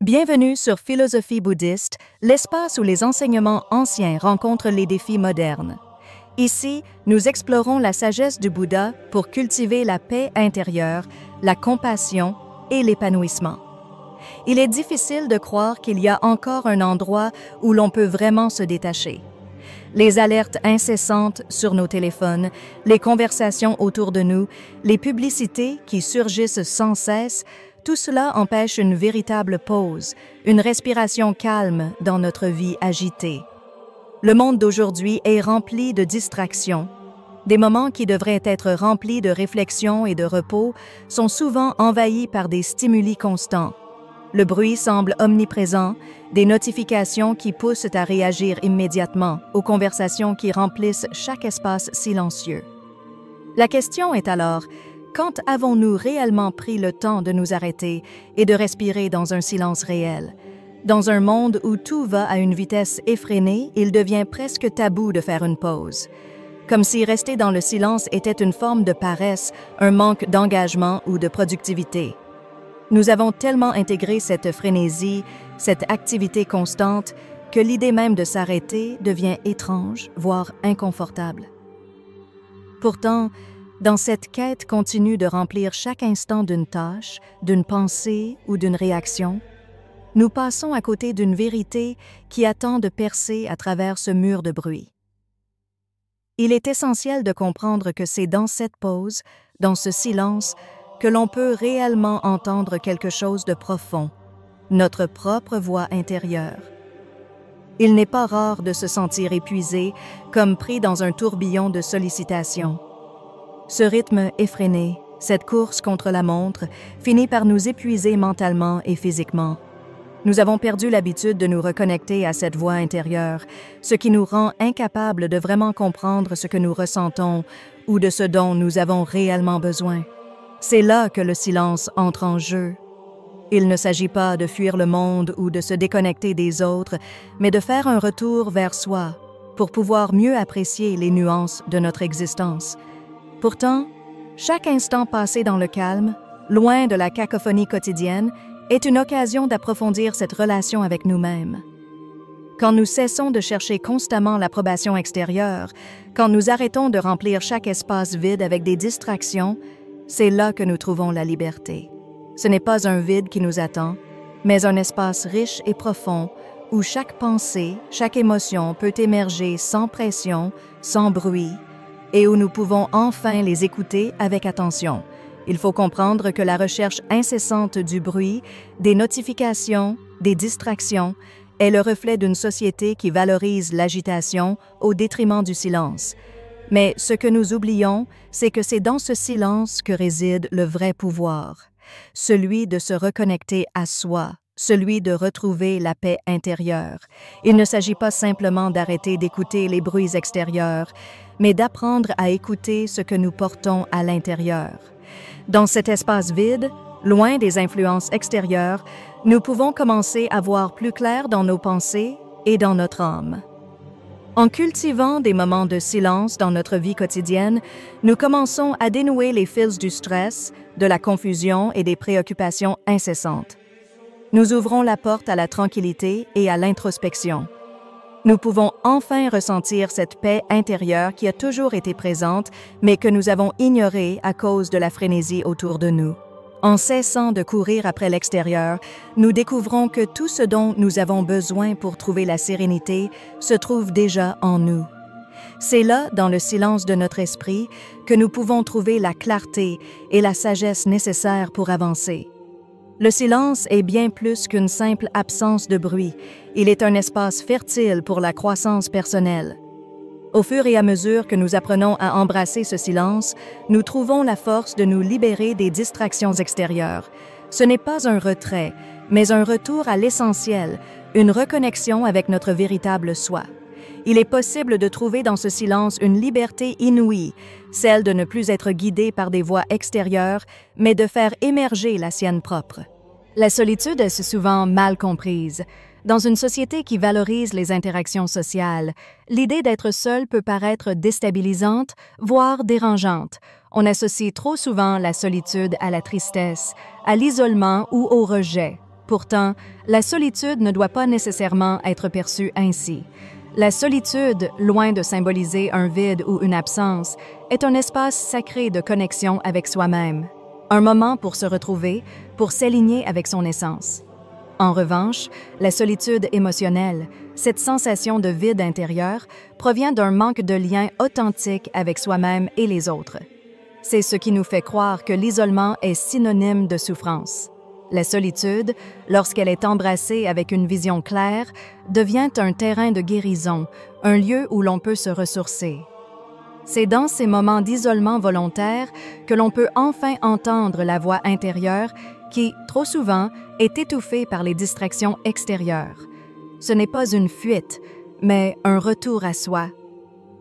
Bienvenue sur Philosophie bouddhiste, l'espace où les enseignements anciens rencontrent les défis modernes. Ici, nous explorons la sagesse du Bouddha pour cultiver la paix intérieure, la compassion et l'épanouissement. Il est difficile de croire qu'il y a encore un endroit où l'on peut vraiment se détacher. Les alertes incessantes sur nos téléphones, les conversations autour de nous, les publicités qui surgissent sans cesse, tout cela empêche une véritable pause, une respiration calme dans notre vie agitée. Le monde d'aujourd'hui est rempli de distractions. Des moments qui devraient être remplis de réflexion et de repos sont souvent envahis par des stimuli constants. Le bruit semble omniprésent, des notifications qui poussent à réagir immédiatement, aux conversations qui remplissent chaque espace silencieux. La question est alors, quand avons-nous réellement pris le temps de nous arrêter et de respirer dans un silence réel? Dans un monde où tout va à une vitesse effrénée, il devient presque tabou de faire une pause. Comme si rester dans le silence était une forme de paresse, un manque d'engagement ou de productivité. Nous avons tellement intégré cette frénésie, cette activité constante, que l'idée même de s'arrêter devient étrange, voire inconfortable. Pourtant, dans cette quête continue de remplir chaque instant d'une tâche, d'une pensée ou d'une réaction, nous passons à côté d'une vérité qui attend de percer à travers ce mur de bruit. Il est essentiel de comprendre que c'est dans cette pause, dans ce silence, que l'on peut réellement entendre quelque chose de profond, notre propre voix intérieure. Il n'est pas rare de se sentir épuisé, comme pris dans un tourbillon de sollicitations. Ce rythme effréné, cette course contre la montre, finit par nous épuiser mentalement et physiquement. Nous avons perdu l'habitude de nous reconnecter à cette voix intérieure, ce qui nous rend incapables de vraiment comprendre ce que nous ressentons ou de ce dont nous avons réellement besoin. C'est là que le silence entre en jeu. Il ne s'agit pas de fuir le monde ou de se déconnecter des autres, mais de faire un retour vers soi pour pouvoir mieux apprécier les nuances de notre existence. Pourtant, chaque instant passé dans le calme, loin de la cacophonie quotidienne, est une occasion d'approfondir cette relation avec nous-mêmes. Quand nous cessons de chercher constamment l'approbation extérieure, quand nous arrêtons de remplir chaque espace vide avec des distractions, c'est là que nous trouvons la liberté. Ce n'est pas un vide qui nous attend, mais un espace riche et profond où chaque pensée, chaque émotion peut émerger sans pression, sans bruit, et où nous pouvons enfin les écouter avec attention. Il faut comprendre que la recherche incessante du bruit, des notifications, des distractions, est le reflet d'une société qui valorise l'agitation au détriment du silence. Mais ce que nous oublions, c'est que c'est dans ce silence que réside le vrai pouvoir, celui de se reconnecter à soi, celui de retrouver la paix intérieure. Il ne s'agit pas simplement d'arrêter d'écouter les bruits extérieurs, mais d'apprendre à écouter ce que nous portons à l'intérieur. Dans cet espace vide, loin des influences extérieures, nous pouvons commencer à voir plus clair dans nos pensées et dans notre âme. En cultivant des moments de silence dans notre vie quotidienne, nous commençons à dénouer les fils du stress, de la confusion et des préoccupations incessantes. Nous ouvrons la porte à la tranquillité et à l'introspection. Nous pouvons enfin ressentir cette paix intérieure qui a toujours été présente, mais que nous avons ignorée à cause de la frénésie autour de nous. En cessant de courir après l'extérieur, nous découvrons que tout ce dont nous avons besoin pour trouver la sérénité se trouve déjà en nous. C'est là, dans le silence de notre esprit, que nous pouvons trouver la clarté et la sagesse nécessaires pour avancer. Le silence est bien plus qu'une simple absence de bruit. Il est un espace fertile pour la croissance personnelle. Au fur et à mesure que nous apprenons à embrasser ce silence, nous trouvons la force de nous libérer des distractions extérieures. Ce n'est pas un retrait, mais un retour à l'essentiel, une reconnexion avec notre véritable soi. Il est possible de trouver dans ce silence une liberté inouïe, celle de ne plus être guidé par des voix extérieures, mais de faire émerger la sienne propre. La solitude est souvent mal comprise. Dans une société qui valorise les interactions sociales, l'idée d'être seul peut paraître déstabilisante, voire dérangeante. On associe trop souvent la solitude à la tristesse, à l'isolement ou au rejet. Pourtant, la solitude ne doit pas nécessairement être perçue ainsi. La solitude, loin de symboliser un vide ou une absence, est un espace sacré de connexion avec soi-même, un moment pour se retrouver, pour s'aligner avec son essence. En revanche, la solitude émotionnelle, cette sensation de vide intérieur, provient d'un manque de lien authentique avec soi-même et les autres. C'est ce qui nous fait croire que l'isolement est synonyme de souffrance. La solitude, lorsqu'elle est embrassée avec une vision claire, devient un terrain de guérison, un lieu où l'on peut se ressourcer. C'est dans ces moments d'isolement volontaire que l'on peut enfin entendre la voix intérieure qui, trop souvent, est étouffée par les distractions extérieures. Ce n'est pas une fuite, mais un retour à soi.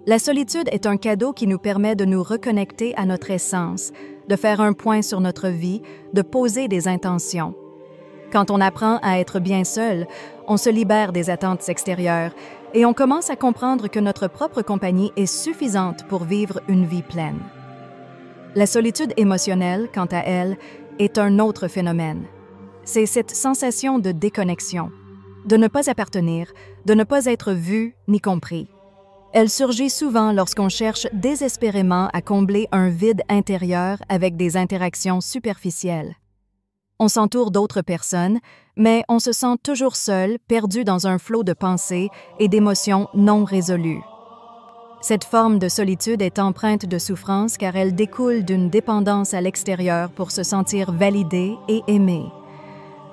La solitude est un cadeau qui nous permet de nous reconnecter à notre essence, de faire un point sur notre vie, de poser des intentions. Quand on apprend à être bien seul, on se libère des attentes extérieures et on commence à comprendre que notre propre compagnie est suffisante pour vivre une vie pleine. La solitude émotionnelle, quant à elle, est un autre phénomène. C'est cette sensation de déconnexion, de ne pas appartenir, de ne pas être vu ni compris. Elle surgit souvent lorsqu'on cherche désespérément à combler un vide intérieur avec des interactions superficielles. On s'entoure d'autres personnes, mais on se sent toujours seul, perdu dans un flot de pensées et d'émotions non résolues. Cette forme de solitude est empreinte de souffrance car elle découle d'une dépendance à l'extérieur pour se sentir validé et aimé.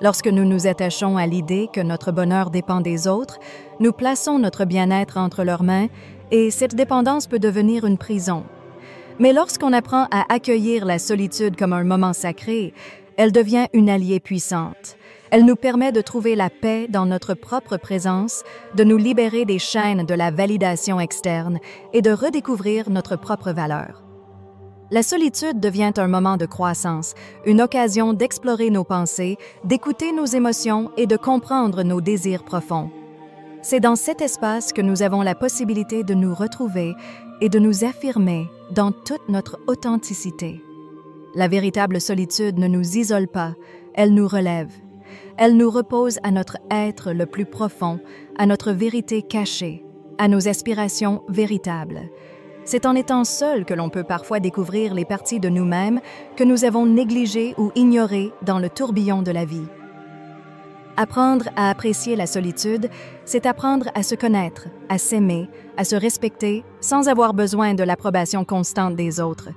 Lorsque nous nous attachons à l'idée que notre bonheur dépend des autres, nous plaçons notre bien-être entre leurs mains et cette dépendance peut devenir une prison. Mais lorsqu'on apprend à accueillir la solitude comme un moment sacré, elle devient une alliée puissante. Elle nous permet de trouver la paix dans notre propre présence, de nous libérer des chaînes de la validation externe et de redécouvrir notre propre valeur. La solitude devient un moment de croissance, une occasion d'explorer nos pensées, d'écouter nos émotions et de comprendre nos désirs profonds. C'est dans cet espace que nous avons la possibilité de nous retrouver et de nous affirmer dans toute notre authenticité. La véritable solitude ne nous isole pas, elle nous relève. Elle nous repose à notre être le plus profond, à notre vérité cachée, à nos aspirations véritables. C'est en étant seul que l'on peut parfois découvrir les parties de nous-mêmes que nous avons négligées ou ignorées dans le tourbillon de la vie. Apprendre à apprécier la solitude, c'est apprendre à se connaître, à s'aimer, à se respecter sans avoir besoin de l'approbation constante des autres.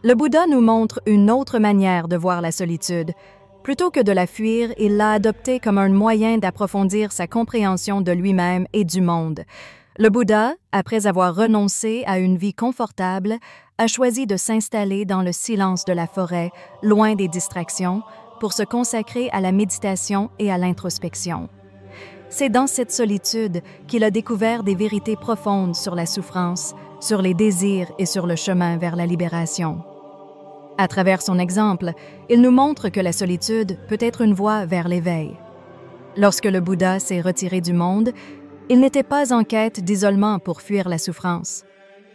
Le Bouddha nous montre une autre manière de voir la solitude. Plutôt que de la fuir, il l'a adoptée comme un moyen d'approfondir sa compréhension de lui-même et du monde. Le Bouddha, après avoir renoncé à une vie confortable, a choisi de s'installer dans le silence de la forêt, loin des distractions, pour se consacrer à la méditation et à l'introspection. C'est dans cette solitude qu'il a découvert des vérités profondes sur la souffrance, sur les désirs et sur le chemin vers la libération. À travers son exemple, il nous montre que la solitude peut être une voie vers l'éveil. Lorsque le Bouddha s'est retiré du monde, il n'était pas en quête d'isolement pour fuir la souffrance.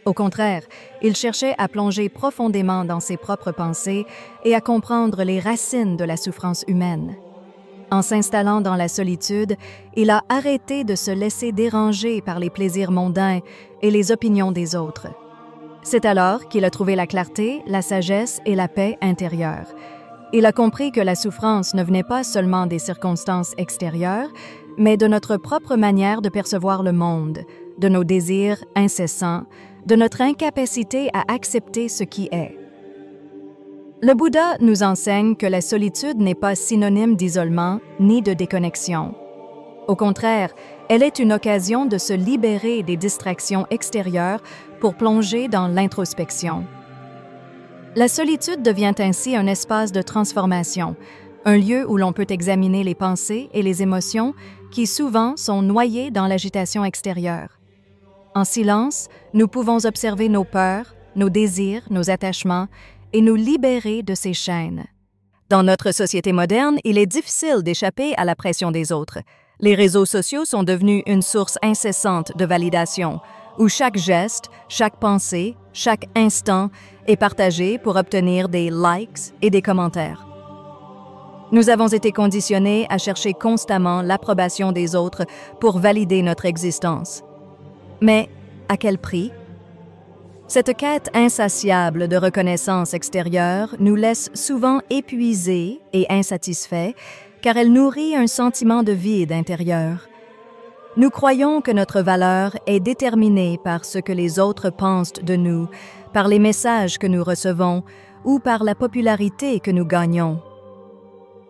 Au contraire, il cherchait à plonger profondément dans ses propres pensées et à comprendre les racines de la souffrance humaine. En s'installant dans la solitude, il a arrêté de se laisser déranger par les plaisirs mondains et les opinions des autres. C'est alors qu'il a trouvé la clarté, la sagesse et la paix intérieure. Il a compris que la souffrance ne venait pas seulement des circonstances extérieures, mais de notre propre manière de percevoir le monde, de nos désirs incessants, de notre incapacité à accepter ce qui est. Le Bouddha nous enseigne que la solitude n'est pas synonyme d'isolement ni de déconnexion. Au contraire, elle est une occasion de se libérer des distractions extérieures pour plonger dans l'introspection. La solitude devient ainsi un espace de transformation, un lieu où l'on peut examiner les pensées et les émotions qui souvent sont noyées dans l'agitation extérieure. En silence, nous pouvons observer nos peurs, nos désirs, nos attachements et nous libérer de ces chaînes. Dans notre société moderne, il est difficile d'échapper à la pression des autres. Les réseaux sociaux sont devenus une source incessante de validation, où chaque geste, chaque pensée, chaque instant est partagé pour obtenir des likes et des commentaires. Nous avons été conditionnés à chercher constamment l'approbation des autres pour valider notre existence. Mais à quel prix? Cette quête insatiable de reconnaissance extérieure nous laisse souvent épuisés et insatisfaits car elle nourrit un sentiment de vide intérieur. Nous croyons que notre valeur est déterminée par ce que les autres pensent de nous, par les messages que nous recevons ou par la popularité que nous gagnons.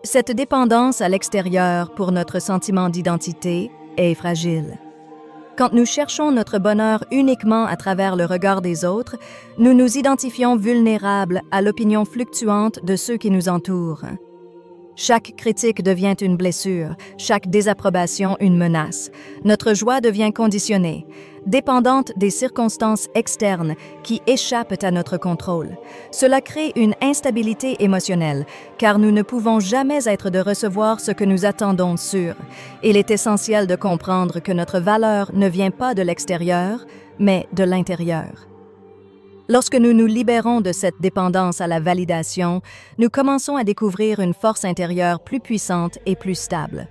Cette dépendance à l'extérieur pour notre sentiment d'identité est fragile. Quand nous cherchons notre bonheur uniquement à travers le regard des autres, nous nous identifions vulnérables à l'opinion fluctuante de ceux qui nous entourent. Chaque critique devient une blessure, chaque désapprobation une menace. Notre joie devient conditionnée, dépendante des circonstances externes qui échappent à notre contrôle. Cela crée une instabilité émotionnelle, car nous ne pouvons jamais être de recevoir ce que nous attendons sûr. Il est essentiel de comprendre que notre valeur ne vient pas de l'extérieur, mais de l'intérieur. Lorsque nous nous libérons de cette dépendance à la validation, nous commençons à découvrir une force intérieure plus puissante et plus stable.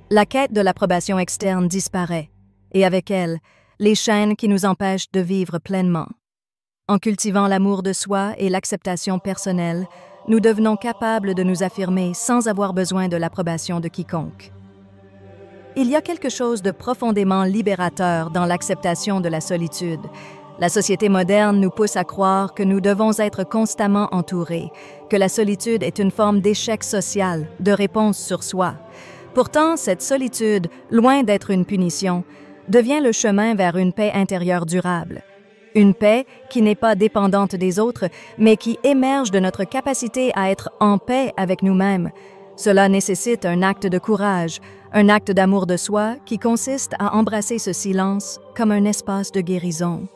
La quête de l'approbation externe disparaît, et avec elle, les chaînes qui nous empêchent de vivre pleinement. En cultivant l'amour de soi et l'acceptation personnelle, nous devenons capables de nous affirmer sans avoir besoin de l'approbation de quiconque. Il y a quelque chose de profondément libérateur dans l'acceptation de la solitude. La société moderne nous pousse à croire que nous devons être constamment entourés, que la solitude est une forme d'échec social, de réponse sur soi. Pourtant, cette solitude, loin d'être une punition, devient le chemin vers une paix intérieure durable. Une paix qui n'est pas dépendante des autres, mais qui émerge de notre capacité à être en paix avec nous-mêmes. Cela nécessite un acte de courage, un acte d'amour de soi qui consiste à embrasser ce silence comme un espace de guérison.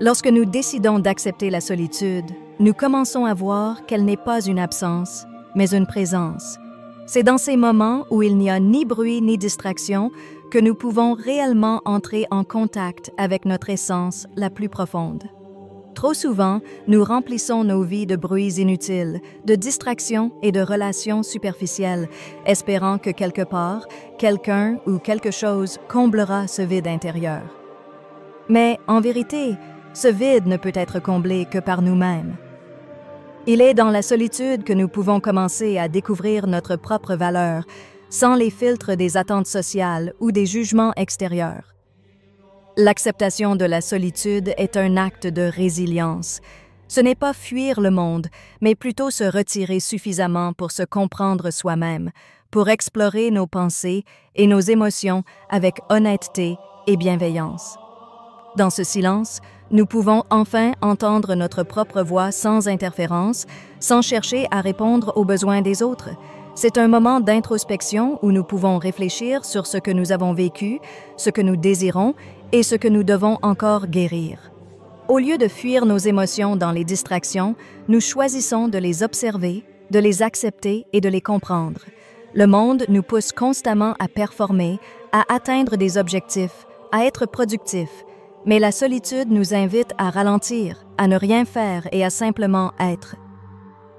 Lorsque nous décidons d'accepter la solitude, nous commençons à voir qu'elle n'est pas une absence, mais une présence. C'est dans ces moments où il n'y a ni bruit ni distraction que nous pouvons réellement entrer en contact avec notre essence la plus profonde. Trop souvent, nous remplissons nos vies de bruits inutiles, de distractions et de relations superficielles, espérant que quelque part, quelqu'un ou quelque chose comblera ce vide intérieur. Mais en vérité, ce vide ne peut être comblé que par nous-mêmes. Il est dans la solitude que nous pouvons commencer à découvrir notre propre valeur, sans les filtres des attentes sociales ou des jugements extérieurs. L'acceptation de la solitude est un acte de résilience. Ce n'est pas fuir le monde, mais plutôt se retirer suffisamment pour se comprendre soi-même, pour explorer nos pensées et nos émotions avec honnêteté et bienveillance. Dans ce silence, nous pouvons enfin entendre notre propre voix sans interférence, sans chercher à répondre aux besoins des autres. C'est un moment d'introspection où nous pouvons réfléchir sur ce que nous avons vécu, ce que nous désirons et ce que nous devons encore guérir. Au lieu de fuir nos émotions dans les distractions, nous choisissons de les observer, de les accepter et de les comprendre. Le monde nous pousse constamment à performer, à atteindre des objectifs, à être productifs. Mais la solitude nous invite à ralentir, à ne rien faire et à simplement être.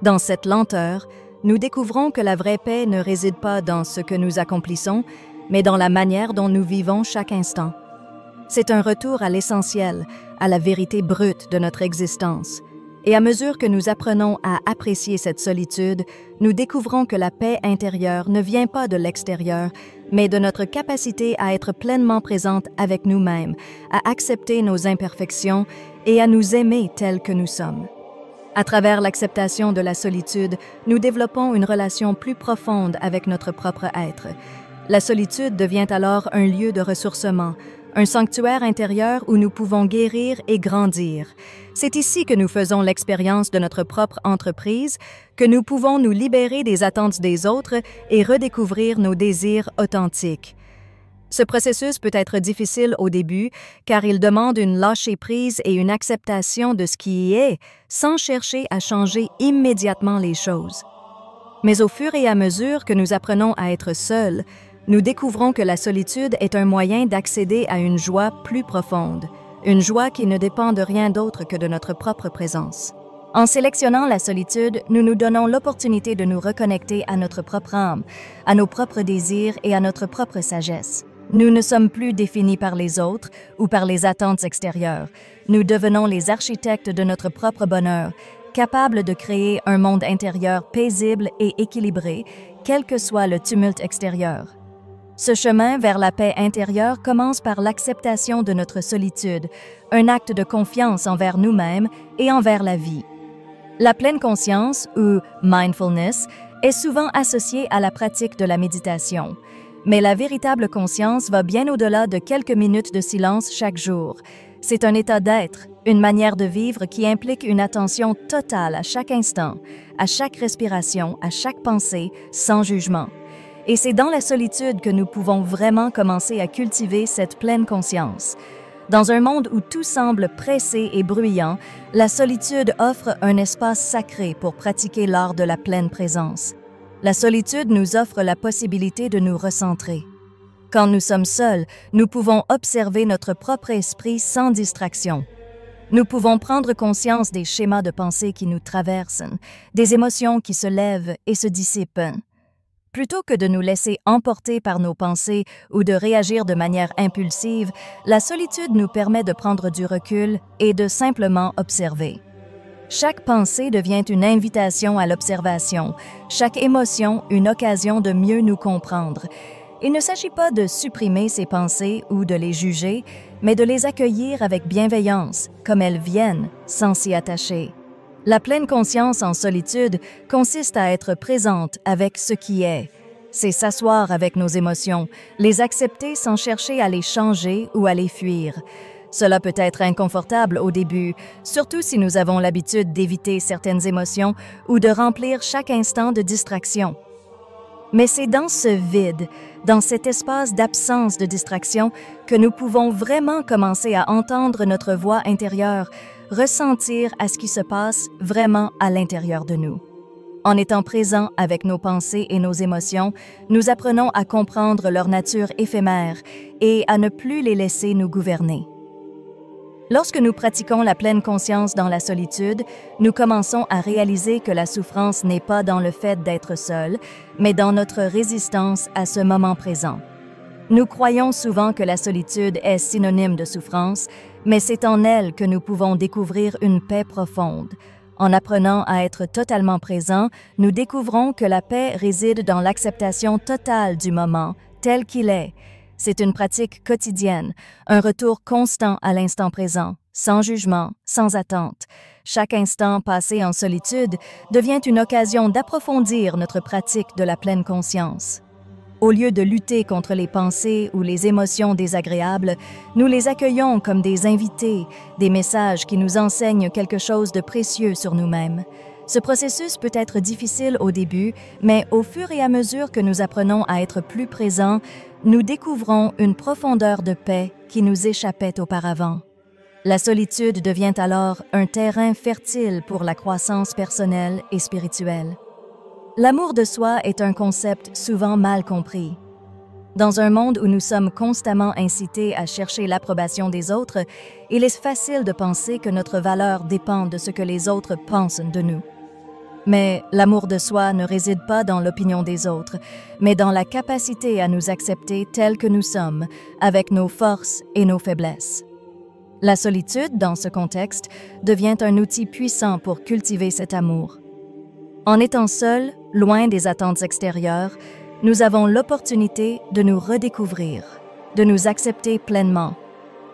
Dans cette lenteur, nous découvrons que la vraie paix ne réside pas dans ce que nous accomplissons, mais dans la manière dont nous vivons chaque instant. C'est un retour à l'essentiel, à la vérité brute de notre existence. Et à mesure que nous apprenons à apprécier cette solitude, nous découvrons que la paix intérieure ne vient pas de l'extérieur, mais de notre capacité à être pleinement présente avec nous-mêmes, à accepter nos imperfections et à nous aimer tels que nous sommes. À travers l'acceptation de la solitude, nous développons une relation plus profonde avec notre propre être. La solitude devient alors un lieu de ressourcement, un sanctuaire intérieur où nous pouvons guérir et grandir. C'est ici que nous faisons l'expérience de notre propre entreprise, que nous pouvons nous libérer des attentes des autres et redécouvrir nos désirs authentiques. Ce processus peut être difficile au début, car il demande une lâcher-prise et une acceptation de ce qui y est, sans chercher à changer immédiatement les choses. Mais au fur et à mesure que nous apprenons à être seuls, nous découvrons que la solitude est un moyen d'accéder à une joie plus profonde, une joie qui ne dépend de rien d'autre que de notre propre présence. En sélectionnant la solitude, nous nous donnons l'opportunité de nous reconnecter à notre propre âme, à nos propres désirs et à notre propre sagesse. Nous ne sommes plus définis par les autres ou par les attentes extérieures. Nous devenons les architectes de notre propre bonheur, capables de créer un monde intérieur paisible et équilibré, quel que soit le tumulte extérieur. Ce chemin vers la paix intérieure commence par l'acceptation de notre solitude, un acte de confiance envers nous-mêmes et envers la vie. La pleine conscience, ou mindfulness, est souvent associée à la pratique de la méditation. Mais la véritable conscience va bien au-delà de quelques minutes de silence chaque jour. C'est un état d'être, une manière de vivre qui implique une attention totale à chaque instant, à chaque respiration, à chaque pensée, sans jugement. Et c'est dans la solitude que nous pouvons vraiment commencer à cultiver cette pleine conscience. Dans un monde où tout semble pressé et bruyant, la solitude offre un espace sacré pour pratiquer l'art de la pleine présence. La solitude nous offre la possibilité de nous recentrer. Quand nous sommes seuls, nous pouvons observer notre propre esprit sans distraction. Nous pouvons prendre conscience des schémas de pensée qui nous traversent, des émotions qui se lèvent et se dissipent. Plutôt que de nous laisser emporter par nos pensées ou de réagir de manière impulsive, la solitude nous permet de prendre du recul et de simplement observer. Chaque pensée devient une invitation à l'observation, chaque émotion une occasion de mieux nous comprendre. Il ne s'agit pas de supprimer ces pensées ou de les juger, mais de les accueillir avec bienveillance, comme elles viennent, sans s'y attacher. La pleine conscience en solitude consiste à être présente avec ce qui est. C'est s'asseoir avec nos émotions, les accepter sans chercher à les changer ou à les fuir. Cela peut être inconfortable au début, surtout si nous avons l'habitude d'éviter certaines émotions ou de remplir chaque instant de distraction. Mais c'est dans ce vide, dans cet espace d'absence de distraction, que nous pouvons vraiment commencer à entendre notre voix intérieure, ressentir à ce qui se passe vraiment à l'intérieur de nous. En étant présents avec nos pensées et nos émotions, nous apprenons à comprendre leur nature éphémère et à ne plus les laisser nous gouverner. Lorsque nous pratiquons la pleine conscience dans la solitude, nous commençons à réaliser que la souffrance n'est pas dans le fait d'être seul, mais dans notre résistance à ce moment présent. Nous croyons souvent que la solitude est synonyme de souffrance, mais c'est en elle que nous pouvons découvrir une paix profonde. En apprenant à être totalement présents, nous découvrons que la paix réside dans l'acceptation totale du moment, tel qu'il est. C'est une pratique quotidienne, un retour constant à l'instant présent, sans jugement, sans attente. Chaque instant passé en solitude devient une occasion d'approfondir notre pratique de la pleine conscience. Au lieu de lutter contre les pensées ou les émotions désagréables, nous les accueillons comme des invités, des messages qui nous enseignent quelque chose de précieux sur nous-mêmes. Ce processus peut être difficile au début, mais au fur et à mesure que nous apprenons à être plus présents, nous découvrons une profondeur de paix qui nous échappait auparavant. La solitude devient alors un terrain fertile pour la croissance personnelle et spirituelle. L'amour de soi est un concept souvent mal compris. Dans un monde où nous sommes constamment incités à chercher l'approbation des autres, il est facile de penser que notre valeur dépend de ce que les autres pensent de nous. Mais l'amour de soi ne réside pas dans l'opinion des autres, mais dans la capacité à nous accepter tels que nous sommes, avec nos forces et nos faiblesses. La solitude, dans ce contexte, devient un outil puissant pour cultiver cet amour. En étant seuls, loin des attentes extérieures, nous avons l'opportunité de nous redécouvrir, de nous accepter pleinement.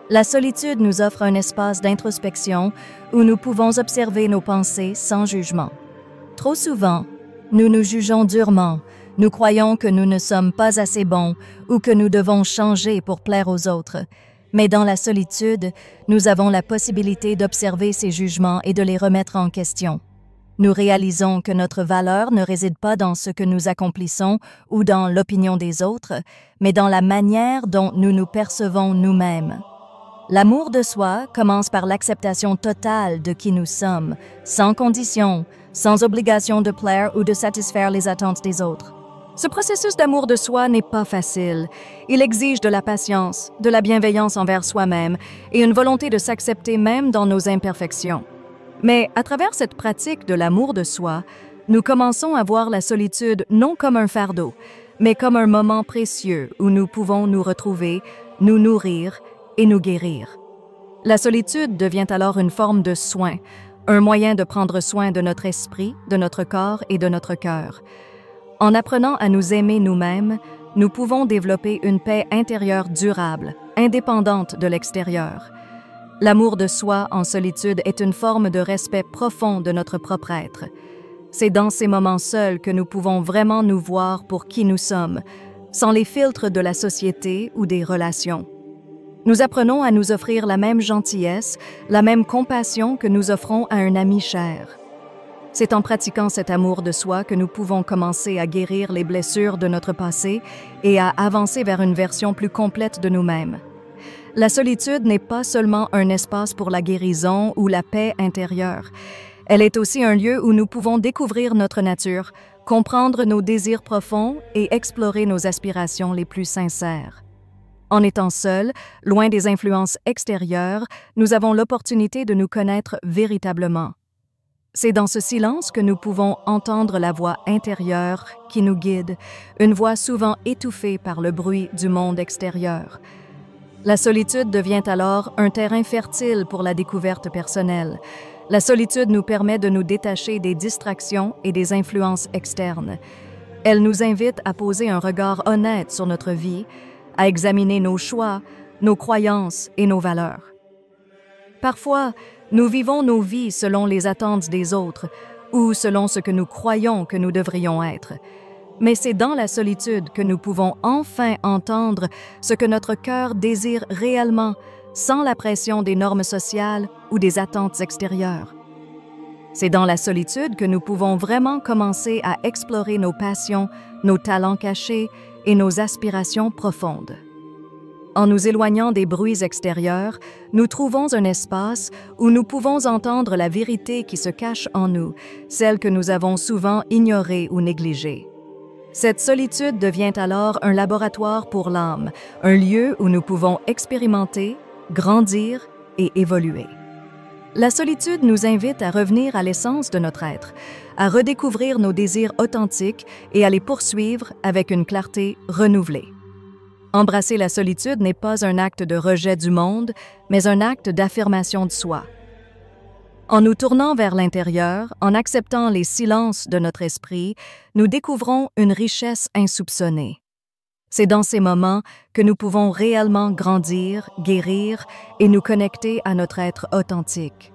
La solitude nous offre un espace d'introspection où nous pouvons observer nos pensées sans jugement. Trop souvent, nous nous jugeons durement, nous croyons que nous ne sommes pas assez bons ou que nous devons changer pour plaire aux autres. Mais dans la solitude, nous avons la possibilité d'observer ces jugements et de les remettre en question. Nous réalisons que notre valeur ne réside pas dans ce que nous accomplissons ou dans l'opinion des autres, mais dans la manière dont nous nous percevons nous-mêmes. L'amour de soi commence par l'acceptation totale de qui nous sommes, sans condition, sans obligation de plaire ou de satisfaire les attentes des autres. Ce processus d'amour de soi n'est pas facile. Il exige de la patience, de la bienveillance envers soi-même et une volonté de s'accepter même dans nos imperfections. Mais à travers cette pratique de l'amour de soi, nous commençons à voir la solitude non comme un fardeau, mais comme un moment précieux où nous pouvons nous retrouver, nous nourrir et nous guérir. La solitude devient alors une forme de soin, un moyen de prendre soin de notre esprit, de notre corps et de notre cœur. En apprenant à nous aimer nous-mêmes, nous pouvons développer une paix intérieure durable, indépendante de l'extérieur. L'amour de soi en solitude est une forme de respect profond de notre propre être. C'est dans ces moments seuls que nous pouvons vraiment nous voir pour qui nous sommes, sans les filtres de la société ou des relations. Nous apprenons à nous offrir la même gentillesse, la même compassion que nous offrons à un ami cher. C'est en pratiquant cet amour de soi que nous pouvons commencer à guérir les blessures de notre passé et à avancer vers une version plus complète de nous-mêmes. La solitude n'est pas seulement un espace pour la guérison ou la paix intérieure. Elle est aussi un lieu où nous pouvons découvrir notre nature, comprendre nos désirs profonds et explorer nos aspirations les plus sincères. En étant seuls, loin des influences extérieures, nous avons l'opportunité de nous connaître véritablement. C'est dans ce silence que nous pouvons entendre la voix intérieure qui nous guide, une voix souvent étouffée par le bruit du monde extérieur. La solitude devient alors un terrain fertile pour la découverte personnelle. La solitude nous permet de nous détacher des distractions et des influences externes. Elle nous invite à poser un regard honnête sur notre vie, à examiner nos choix, nos croyances et nos valeurs. Parfois, nous vivons nos vies selon les attentes des autres ou selon ce que nous croyons que nous devrions être. Mais c'est dans la solitude que nous pouvons enfin entendre ce que notre cœur désire réellement, sans la pression des normes sociales ou des attentes extérieures. C'est dans la solitude que nous pouvons vraiment commencer à explorer nos passions, nos talents cachés et nos aspirations profondes. En nous éloignant des bruits extérieurs, nous trouvons un espace où nous pouvons entendre la vérité qui se cache en nous, celle que nous avons souvent ignorée ou négligée. Cette solitude devient alors un laboratoire pour l'âme, un lieu où nous pouvons expérimenter, grandir et évoluer. La solitude nous invite à revenir à l'essence de notre être, à redécouvrir nos désirs authentiques et à les poursuivre avec une clarté renouvelée. Embrasser la solitude n'est pas un acte de rejet du monde, mais un acte d'affirmation de soi. En nous tournant vers l'intérieur, en acceptant les silences de notre esprit, nous découvrons une richesse insoupçonnée. C'est dans ces moments que nous pouvons réellement grandir, guérir et nous connecter à notre être authentique.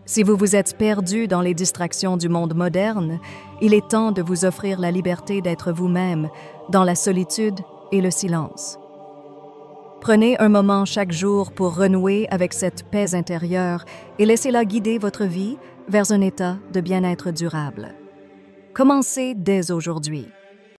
Si vous vous êtes perdu dans les distractions du monde moderne, il est temps de vous offrir la liberté d'être vous-même, dans la solitude et le silence. Prenez un moment chaque jour pour renouer avec cette paix intérieure et laissez-la guider votre vie vers un état de bien-être durable. Commencez dès aujourd'hui.